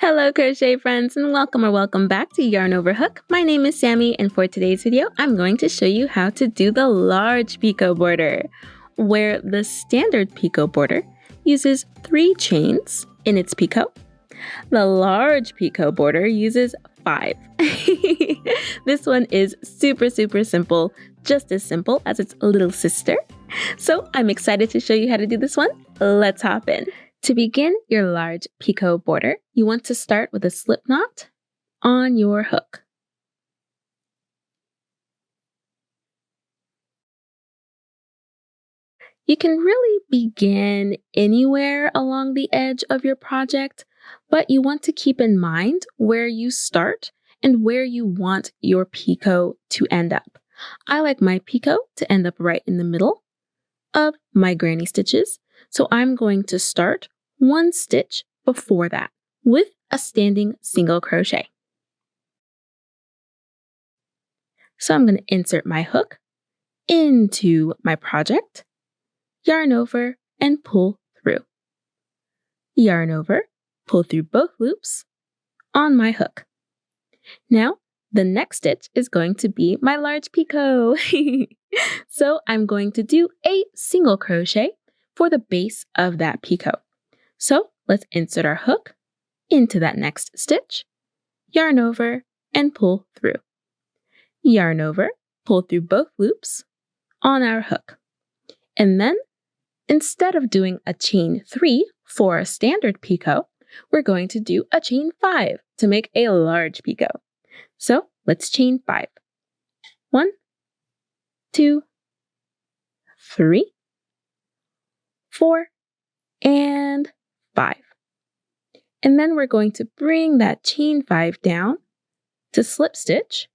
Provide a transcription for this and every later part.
Hello crochet friends and welcome back to Yarn Over Hook. My name is Sammy and for today's video I'm going to show you how to do the large picot border, where the standard picot border uses 3 chains in its picot. The large picot border uses 5. This one is super simple, just as simple as its little sister. So I'm excited to show you how to do this one. Let's hop in. To begin your large picot border, you want to start with a slip knot on your hook. You can really begin anywhere along the edge of your project, but you want to keep in mind where you start and where you want your picot to end up. I like my picot to end up right in the middle of my granny stitches, so I'm going to start 1 stitch before that with a standing single crochet. So I'm going to insert my hook into my project, yarn over and pull through. Yarn over, pull through both loops on my hook. Now, the next stitch is going to be my large picot. So I'm going to do a single crochet for the base of that picot. So let's insert our hook into that next stitch, yarn over and pull through. Yarn over, pull through both loops on our hook. And then instead of doing a chain 3 for a standard picot, we're going to do a chain 5 to make a large picot. So let's chain 5. 1, 2, 3, 4, and 5. And then we're going to bring that chain 5 down to slip stitch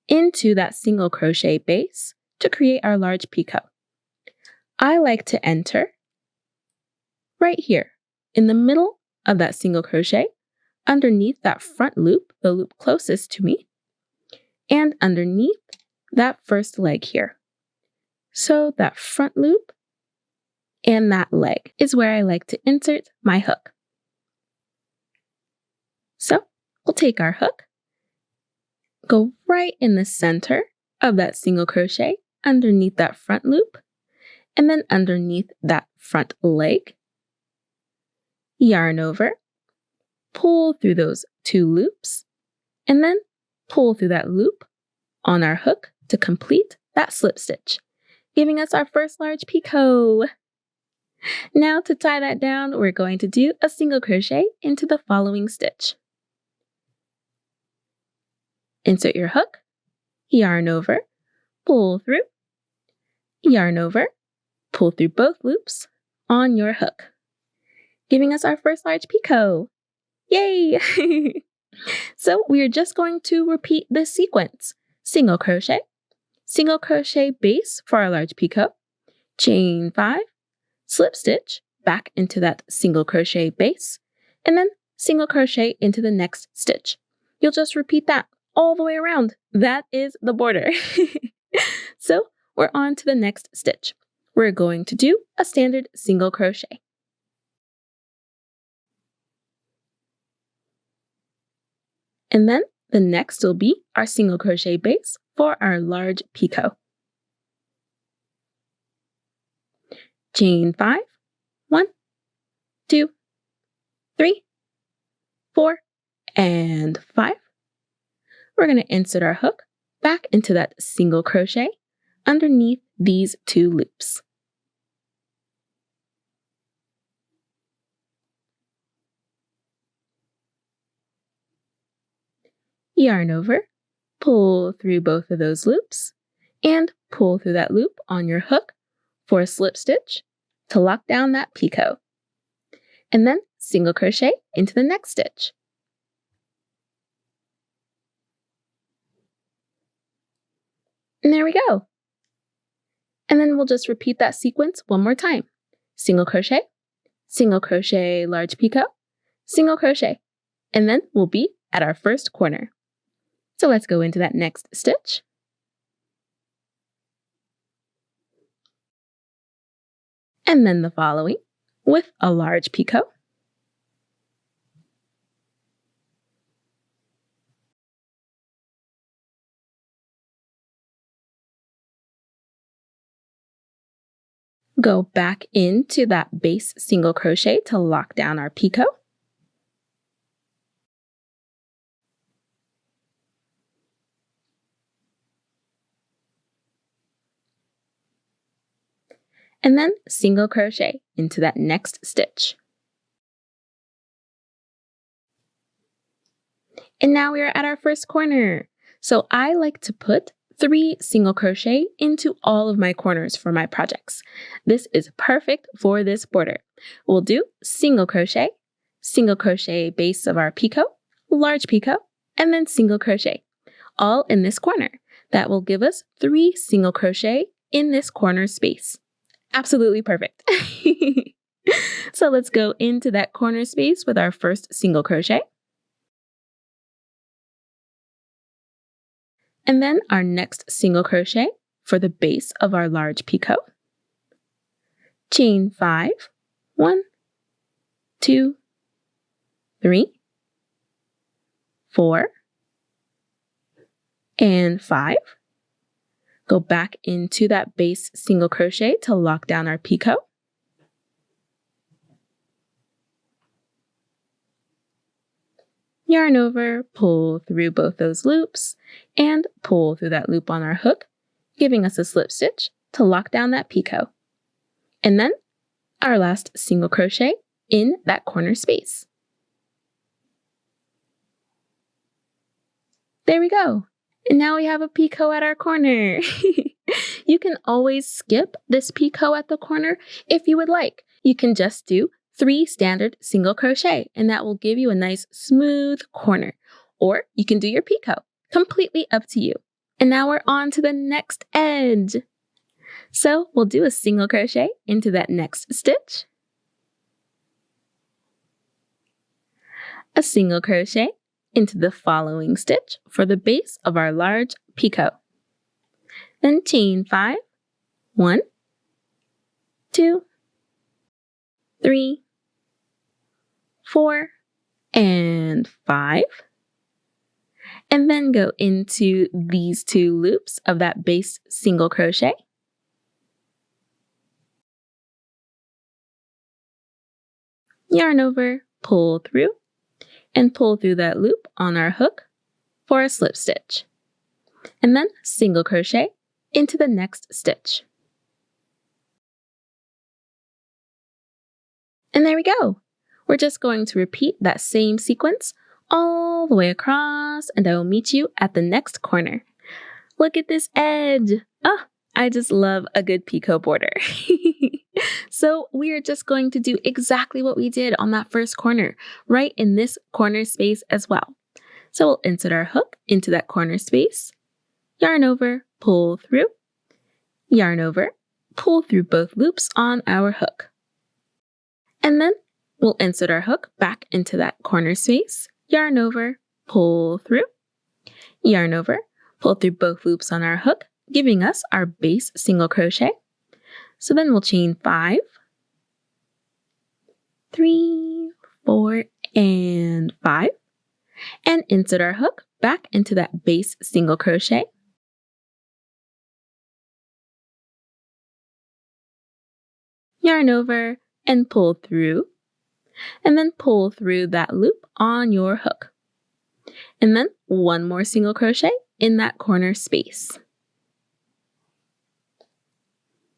into that single crochet base to create our large picot. I like to enter right here in the middle of that single crochet, underneath that front loop, the loop closest to me, and underneath that first leg here. So that front loop and that leg is where I like to insert my hook. So we'll take our hook, go right in the center of that single crochet underneath that front loop, and then underneath that front leg, yarn over, pull through those 2 loops, and then pull through that loop on our hook to complete that slip stitch, giving us our first large picot. Now to tie that down, we're going to do a single crochet into the following stitch. Insert your hook, yarn over, pull through, yarn over, pull through both loops on your hook, giving us our first large picot. Yay! So we are just going to repeat this sequence. Single crochet base for our large picot, chain 5, slip stitch back into that single crochet base, and then single crochet into the next stitch. You'll just repeat that all the way around. That is the border. So we're on to the next stitch. We're going to do a standard single crochet. And then the next will be our single crochet base for our large picot. Chain 5, 1, 2, 3, 4, and 5. We're going to insert our hook back into that single crochet underneath these 2 loops. Yarn over, pull through both of those loops, and pull through that loop on your hook for a slip stitch to lock down that picot. And then single crochet into the next stitch. And there we go. And then we'll just repeat that sequence one more time. Single crochet, large picot, single crochet, and then we'll be at our first corner. So let's go into that next stitch. And then the following with a large picot. Go back into that base single crochet to lock down our picot. And then single crochet into that next stitch. And now we are at our first corner. So I like to put 3 single crochet into all of my corners for my projects. This is perfect for this border. We'll do single crochet base of our picot, large picot, and then single crochet, all in this corner. That will give us 3 single crochet in this corner space. Absolutely perfect. So let's go into that corner space with our first single crochet. And then our next single crochet for the base of our large picot. Chain 5, 1, 2, 3, 4, and 5. Go back into that base single crochet to lock down our picot. Yarn over, pull through both those loops, and pull through that loop on our hook, giving us a slip stitch to lock down that picot. And then our last single crochet in that corner space. There we go. And now we have a picot at our corner. You can always skip this picot at the corner if you would like. You can just do 3 standard single crochet, and that will give you a nice smooth corner. Or you can do your picot, completely up to you. And now we're on to the next edge. So we'll do a single crochet into that next stitch, a single crochet into the following stitch for the base of our large picot. Then chain 5, 1, 2, 3, 4, and 5. And then go into these 2 loops of that base single crochet. Yarn over, pull through, and pull through that loop on our hook for a slip stitch. And then single crochet into the next stitch. And there we go. We're just going to repeat that same sequence all the way across, and I will meet you at the next corner. Look at this edge. Oh, I just love a good picot border. So we are just going to do exactly what we did on that first corner, right in this corner space as well. So we'll insert our hook into that corner space, yarn over, pull through, yarn over, pull through both loops on our hook. And then we'll insert our hook back into that corner space, yarn over, pull through, yarn over, pull through both loops on our hook, giving us our base single crochet. So then we'll chain 5, 3, 4, and 5, and insert our hook back into that base single crochet. Yarn over and pull through, and then pull through that loop on your hook. And then 1 more single crochet in that corner space.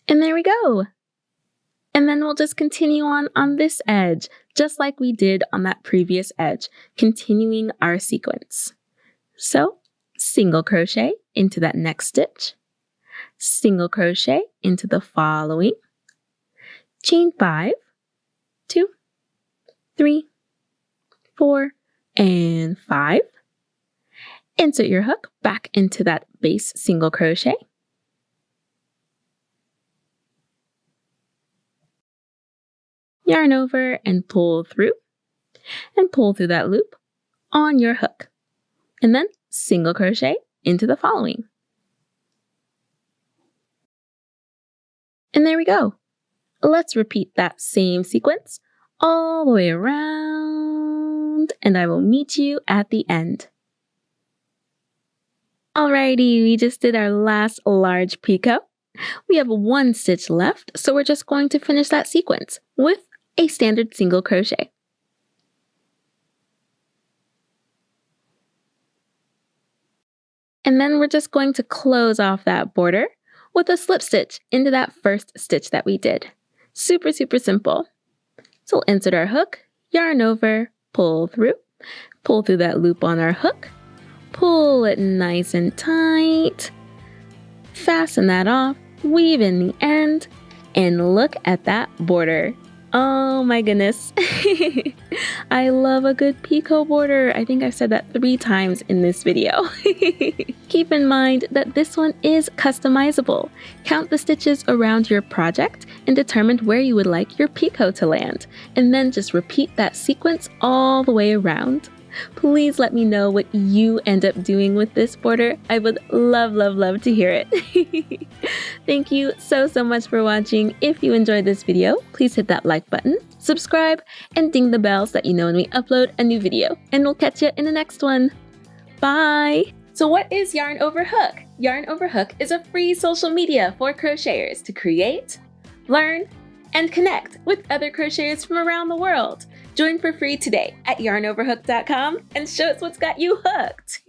And there we go. And then we'll just continue on this edge, just like we did on that previous edge, continuing our sequence. So, single crochet into that next stitch, single crochet into the following, chain 5, 2, 3, 4, and 5. Insert your hook back into that base single crochet. Yarn over and pull through that loop on your hook. And then single crochet into the following. And there we go. Let's repeat that same sequence all the way around, and I will meet you at the end. Alrighty, we just did our last large picot. We have one stitch left, so we're just going to finish that sequence with a standard single crochet. And then we're just going to close off that border with a slip stitch into that first stitch that we did. Super, super simple. So we'll insert our hook, yarn over, pull through that loop on our hook, pull it nice and tight, fasten that off, weave in the end, and look at that border. Oh my goodness. I love a good picot border. I think I've said that 3 times in this video. Keep in mind that this one is customizable. Count the stitches around your project and determine where you would like your picot to land, and then just repeat that sequence all the way around. Please let me know what you end up doing with this border. I would love, love, love to hear it. Thank you so much for watching. If you enjoyed this video, please hit that like button, subscribe, and ding the bell so that you know when we upload a new video. And we'll catch you in the next one. Bye! So what is Yarn Over Hook? Yarn Over Hook is a free social media for crocheters to create, learn, and connect with other crocheters from around the world. Join for free today at yarnoverhook.com and show us what's got you hooked.